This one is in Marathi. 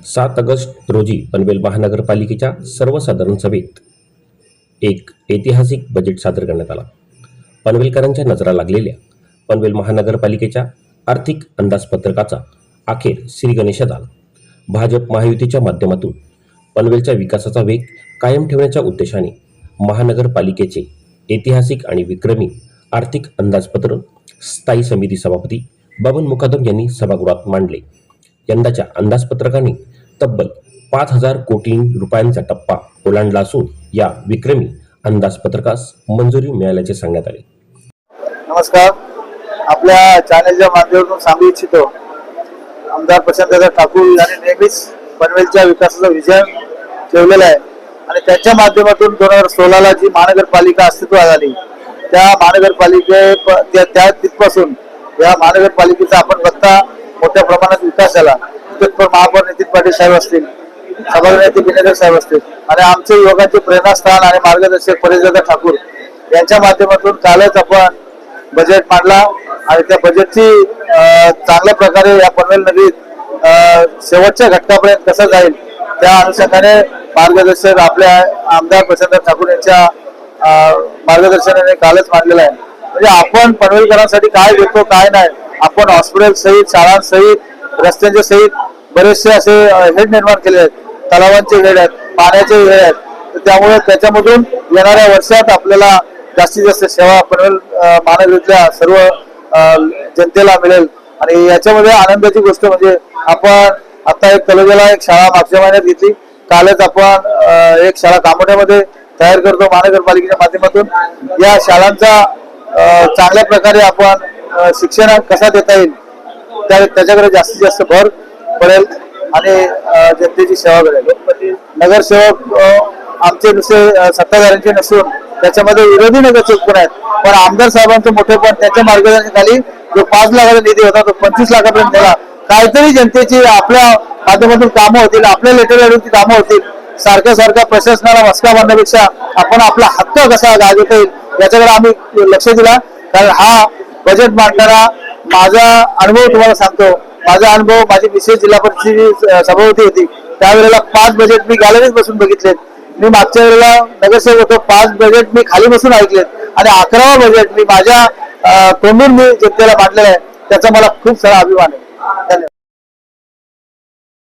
7 ऑगस्ट रोजी पनवेल महानगरपालिकेच्या सर्वसाधारण सभेत एक ऐतिहासिक बजेट सादर करण्यात आला। पनवेलकरांच्या नजरा लागलेल्या पनवेल महानगरपालिकेच्या आर्थिक अंदाजपत्रकाचा अखेर श्रीगणेशात आला। भाजप महायुतीच्या माध्यमातून पनवेलच्या विकासाचा वेग कायम ठेवण्याच्या उद्देशाने महानगरपालिकेचे ऐतिहासिक आणि विक्रमी आर्थिक अंदाजपत्र स्थायी समिती सभापती बबन मुकादम यांनी सभागृहात मांडले। यंदाच्या अंदाजपत्रकाने तब्बल 5,000 कोटी रुपयांचा टप्पा ओलांडला असून या विक्रमी अंदाजपत्रकास मंजुरी मिळाल्याचे सांगण्यात आले। नमस्कार, आपल्या चॅनलच्या माध्यमातून सांगू इच्छितो, आमदार प्रशांतदादा ठाकूर यांनी नेहमीच पनवेलच्या विकासाचा विजन ठेवलेला आहे आणि त्याच्या माध्यमातून 2016ला जी महानगरपालिका अस्तित्वात आली त्या महानगरपालिके तिथपासून या महानगरपालिकेचा आपण बघता मोठ्या प्रमाणात विकास झाला। महापौर नितीन पाटील साहेब असतील, सभागृह नेते बिनेकर साहेब असतील आणि आमचे युवकांचे प्रेरणास्थान आणि मार्गदर्शक प्रशांतदादा ठाकूर यांच्या माध्यमातून कालच आपण बजेट मांडला आणि त्या बजेटची चांगल्या प्रकारे या पनवेल नगरीत शेवटच्या घटकापर्यंत कसं जाईल त्या अनुषंगाने मार्गदर्शक आपल्या आमदार प्रशांतदादा ठाकूर यांच्या मार्गदर्शनाने कालच मांडलेला आहे। म्हणजे आपण पनवेलकरांसाठी काय देतो काय नाही, आपण हॉस्पिटल सहित, शाळांसहित, रस्त्यांच्या सहित बरेचसे असे हेड निर्माण केले आहेत, तलावांचे हेड आहेत, पाण्याचे हेड आहेत। तर त्यामुळे त्याच्यामधून येणाऱ्या वर्षात आपल्याला जास्तीत जास्त सेवा पनवेल महानगरीतल्या सर्व जनतेला मिळेल। आणि याच्यामध्ये आनंदाची गोष्ट म्हणजे आपण आता एक तलोजाला एक शाळा मागच्या महिन्यात घेतली, कालच आपण एक शाळा कामोठ्यामध्ये तयार करतो महानगरपालिकेच्या माध्यमातून। या शाळांचा चांगल्या प्रकारे आपण शिक्षण कसा देता येईल त्याच्याकडे जास्तीत जास्त भर पडेल आणि जनतेची सेवा मिळेल। नगरसेवक आमचे नुसते सत्ताधाऱ्यांचे नसून त्याच्यामध्ये विरोधी नगरसेवक पण आहेत, पण आमदार साहेबांचं मोठेपण त्यांच्या मार्गदर्शनाखाली जो 5 लाखाचा निधी होता तो 25 लाखापर्यंत गेला। काहीतरी जनतेची आपल्या माध्यमातून कामं होतील, आपल्या लेटरवरती कामं होतील। सारख्या प्रशासनाला मस्का बांधण्यापेक्षा आपण आपला हक्क कसा गाजवता येईल याच्याकडे आम्ही लक्ष दिला। कारण हा बजेट मांडताना माझा अनुभव तुम्हाला सांगतो, माझा अनुभव माझी मिसेस जिल्हा परिषदेची सभापती होती त्यावेळेला 5 बजेट मी गॅलरीत बसून बघितलेत। मी मागच्या वेळेला नगरसेवक होतो, 5 बजेट मी खाली बसून ऐकलेत आणि 11वा बजेट मी माझ्या तोंडून मी जनतेला मांडलेला आहे, त्याचा मला खूप सारा अभिमान आहे। धन्यवाद।